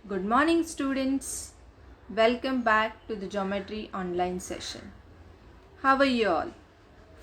Good morning, students. Welcome back to the Geometry online session. How are you all?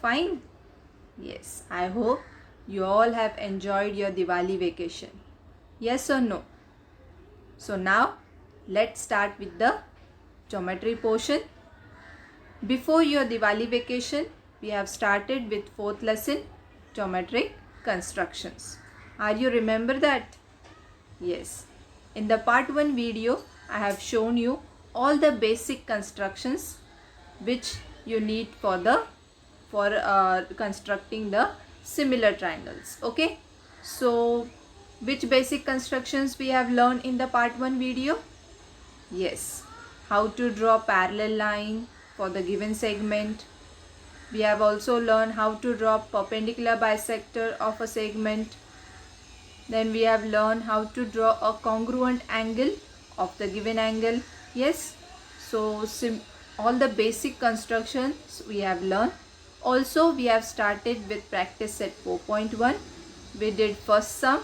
Fine? Yes, I hope you all have enjoyed your Diwali vacation. Yes or no? So now let's start with the geometry portion. Before your Diwali vacation, we have started with fourth lesson, geometric constructions. Are you remember that? Yes. In the part 1 video, I have shown you all the basic constructions which you need for constructing the similar triangles. Okay. So, which basic constructions we have learned in the part 1 video? Yes. How to draw parallel line for the given segment. We have also learned how to draw perpendicular bisector of a segment. Then we have learned how to draw a congruent angle of the given angle. Yes. So all the basic constructions we have learned. Also we have started with practice set 4.1. We did first sum.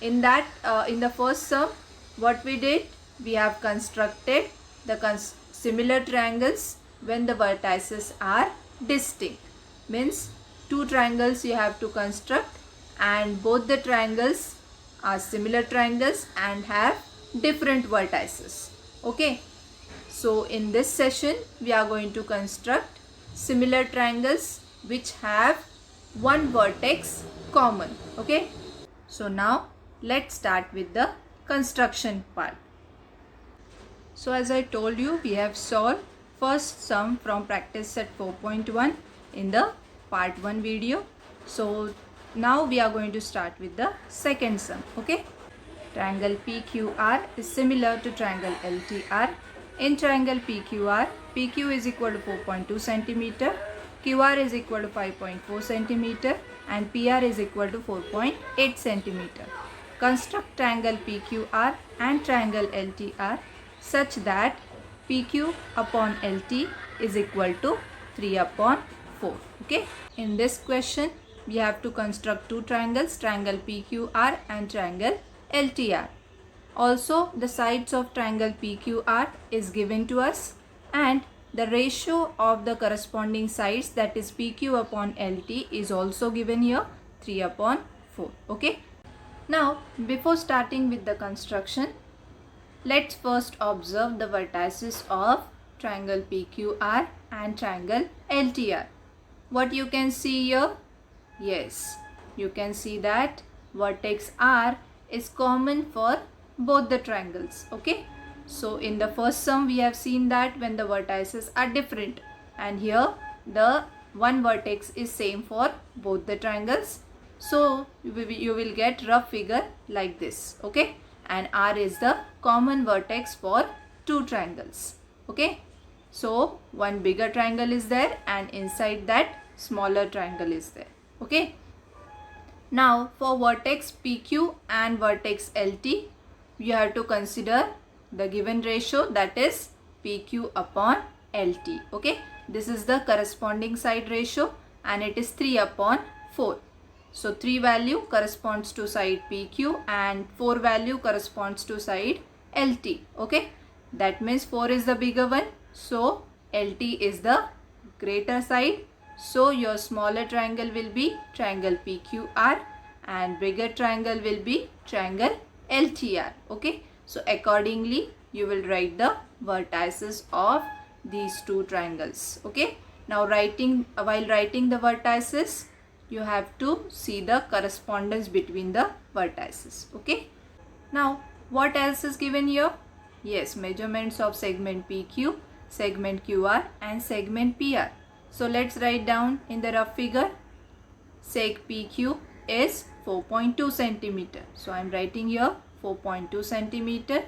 In the first sum, what we did? We have constructed the similar triangles when the vertices are distinct. Means two triangles you have to construct and both the triangles are similar triangles and have different vertices. Okay. So in this session we are going to construct similar triangles which have one vertex common. Okay. So now let's start with the construction part. So as I told you, we have solved first sum from practice set 4.1 in the part 1 video. So now we are going to start with the second sum. Okay. Triangle PQR is similar to triangle LTR. In triangle PQR, PQ is equal to 4.2 cm, QR is equal to 5.4 cm and PR is equal to 4.8 cm. Construct triangle PQR and triangle LTR such that PQ upon LT is equal to 3 upon 4. Okay. In this question, we have to construct two triangles, triangle PQR and triangle LTR. Also, the sides of triangle PQR is given to us and the ratio of the corresponding sides, that is PQ upon LT, is also given here, 3 upon 4. Okay. Now, before starting with the construction, let's first observe the vertices of triangle PQR and triangle LTR. What you can see here? Yes, you can see that vertex R is common for both the triangles. Okay. So in the first sum we have seen that when the vertices are different, and here the one vertex is same for both the triangles. So you will get rough figure like this. Okay. And R is the common vertex for two triangles. Okay. So one bigger triangle is there and inside that smaller triangle is there. Okay. Now for vertex PQ and vertex LT, you have to consider the given ratio, that is PQ upon LT. Okay. This is the corresponding side ratio and it is 3 upon 4. So 3 value corresponds to side PQ and 4 value corresponds to side LT. Okay. That means 4 is the bigger one. So LT is the greater side. So your smaller triangle will be triangle PQR and bigger triangle will be triangle LTR. Okay. So accordingly you will write the vertices of these two triangles. Okay. Now while writing the vertices, you have to see the correspondence between the vertices. Okay. Now what else is given here? Yes, measurements of segment PQ, segment QR and segment PR. So let's write down in the rough figure. Seg PQ is 4.2 cm. So I am writing here 4.2 cm.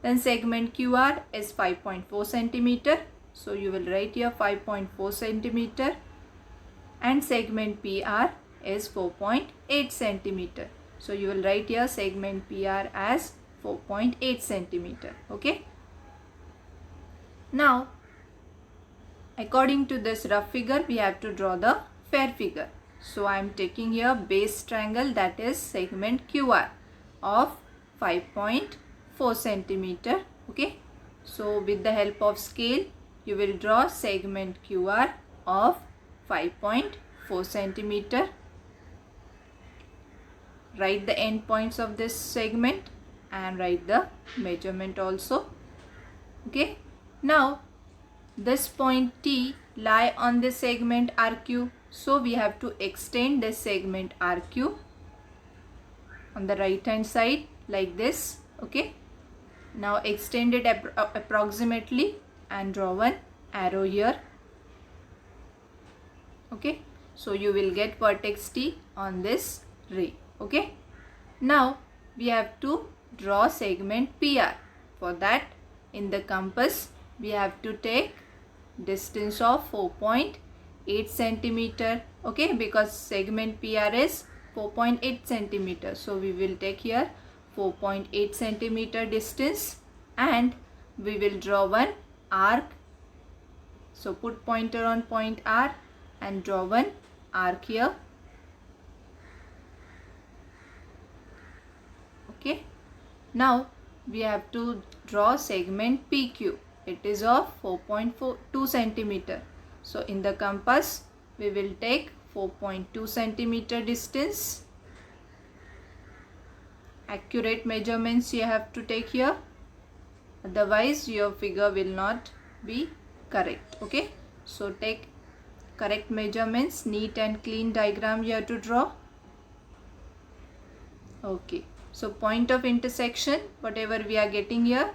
Then segment QR is 5.4 cm. So you will write here 5.4 cm. And segment PR is 4.8 cm. So you will write here segment PR as 4.8 cm. Okay. Now, according to this rough figure, we have to draw the fair figure. So I am taking here base triangle, that is segment QR of 5.4 4 centimeter. Okay, so with the help of scale you will draw segment QR of 5.4 centimeter. Write the end points of this segment and write the measurement also. Okay, now this point T lie on this segment RQ, so we have to extend this segment RQ on the right hand side like this. Okay, now extend it approximately and draw one arrow here. Okay, so you will get vertex T on this ray. Okay, now we have to draw segment PR. For that, in the compass we have to take distance of 4.8 centimeter. Okay, because segment PR is 4.8 centimeter, so we will take here 4.8 centimeter distance and we will draw one arc. So put pointer on point R and draw one arc here. Okay, now we have to draw segment PQ. It is of 4.42 centimeter. So in the compass we will take 4.2 centimeter distance. Accurate measurements you have to take here, otherwise your figure will not be correct. Okay, so take correct measurements. Neat and clean diagram you have to draw. Okay, so point of intersection, whatever we are getting here,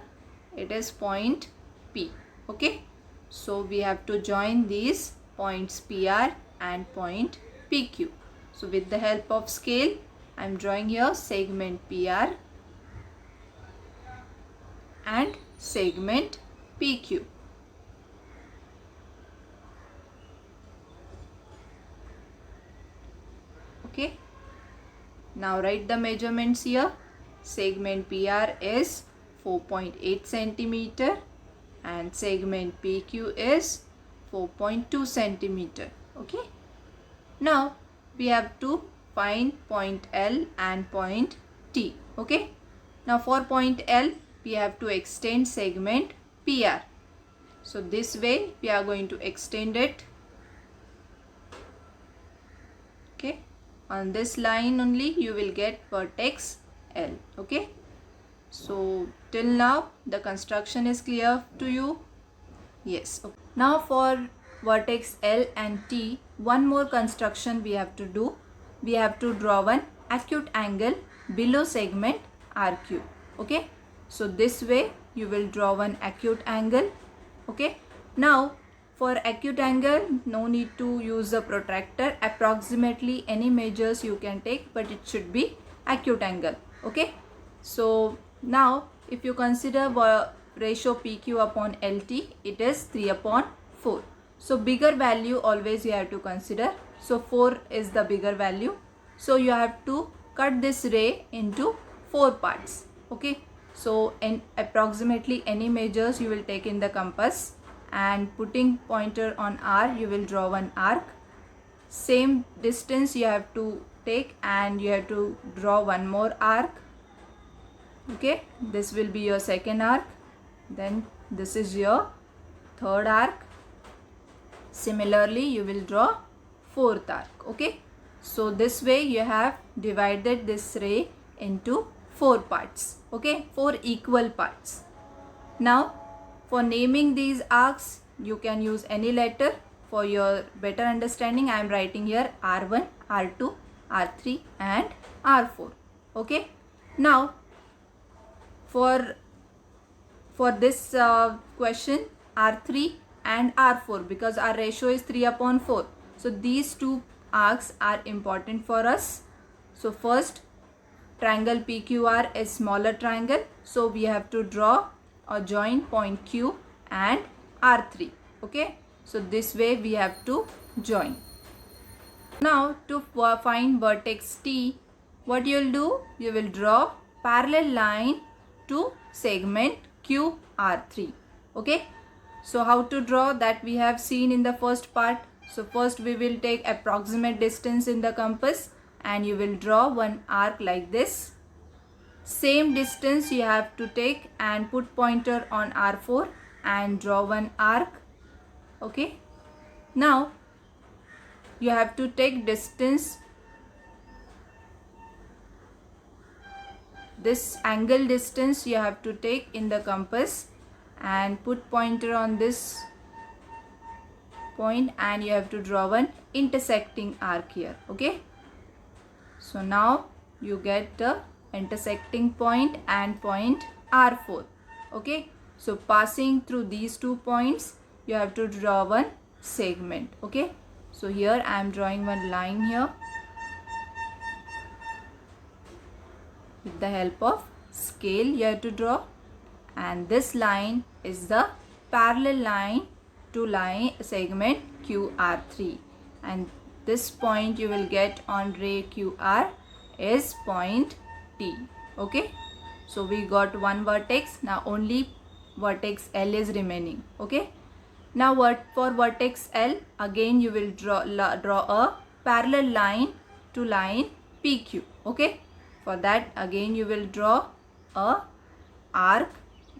it is point P. Okay, so we have to join these points PR and point PQ. So with the help of scale I am drawing here segment PR and segment PQ. Okay, now write the measurements here. Segment PR is 4.8 centimeter and segment PQ is 4.2 centimeter. Okay, now we have to find point L and point T. Okay, now for point L we have to extend segment PR. So this way we are going to extend it. Okay, on this line only you will get vertex L. Okay, so till now the construction is clear to you? Yes. Okay. Now for vertex L and T, one more construction we have to do. We have to draw one acute angle below segment RQ. Okay, so this way you will draw one acute angle. Okay, now for acute angle no need to use a protractor. Approximately any measures you can take, but it should be acute angle. Okay, so now if you consider ratio PQ upon LT, it is 3/4. So bigger value always you have to consider. So 4 is the bigger value. So you have to cut this ray into 4 parts. Okay, so in approximately any measures you will take in the compass and putting pointer on R you will draw one arc. Same distance you have to take and you have to draw one more arc. Okay, this will be your second arc, then this is your third arc. Similarly you will draw fourth arc. Okay, so this way you have divided this ray into 4 parts. Okay, 4 equal parts. Now for naming these arcs you can use any letter. For your better understanding I am writing here R1, R2, R3 and R4. Okay, now for this question R3 and R4, because our ratio is 3/4. So these two arcs are important for us. So first, triangle PQR is smaller triangle, so we have to draw or join point Q and R3. Okay, so this way we have to join. Now to find vertex T, what you will do, you will draw parallel line to segment QR3. Okay, so how to draw that we have seen in the first part. So first we will take approximate distance in the compass and you will draw one arc like this. Same distance you have to take and put pointer on R4 and draw one arc. Okay. Now you have to take distance, this angle distance you have to take in the compass and put pointer on this point, and you have to draw one intersecting arc here. Okay. So now you get the intersecting point and point R4. Okay. So passing through these 2 points, you have to draw one segment. Okay. So here I am drawing one line here with the help of scale you have to draw, and this line is the parallel line to line segment QR3, and this point you will get on ray QR is point T. Okay. So we got one vertex. Now only vertex L is remaining. Okay. Now for vertex L, again you will draw a parallel line to line PQ. Okay. For that again you will draw a arc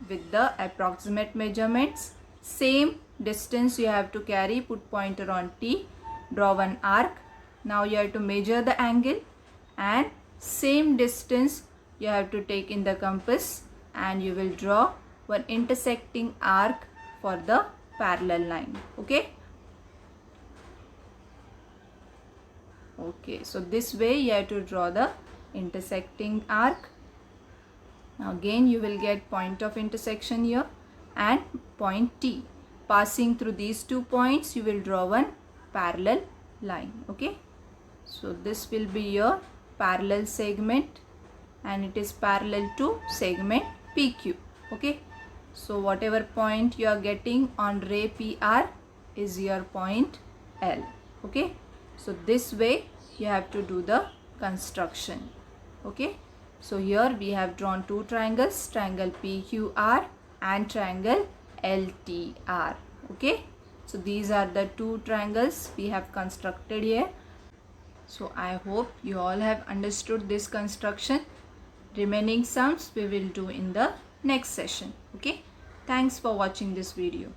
with the approximate measurements. Same distance you have to carry, put pointer on T, draw one arc. Now you have to measure the angle, and same distance you have to take in the compass, and you will draw one intersecting arc for the parallel line. Okay. Okay, so this way you have to draw the intersecting arc. Now again you will get point of intersection here and point T. Passing through these 2 points, you will draw one parallel line. Okay. So this will be your parallel segment, and it is parallel to segment PQ. Okay. So whatever point you are getting on ray PR is your point L. Okay. So this way you have to do the construction. Okay. So here we have drawn 2 triangles, triangle PQR and triangle LTR. Okay. So these are the 2 triangles we have constructed here. So I hope you all have understood this construction. Remaining sums we will do in the next session. Okay. Thanks for watching this video.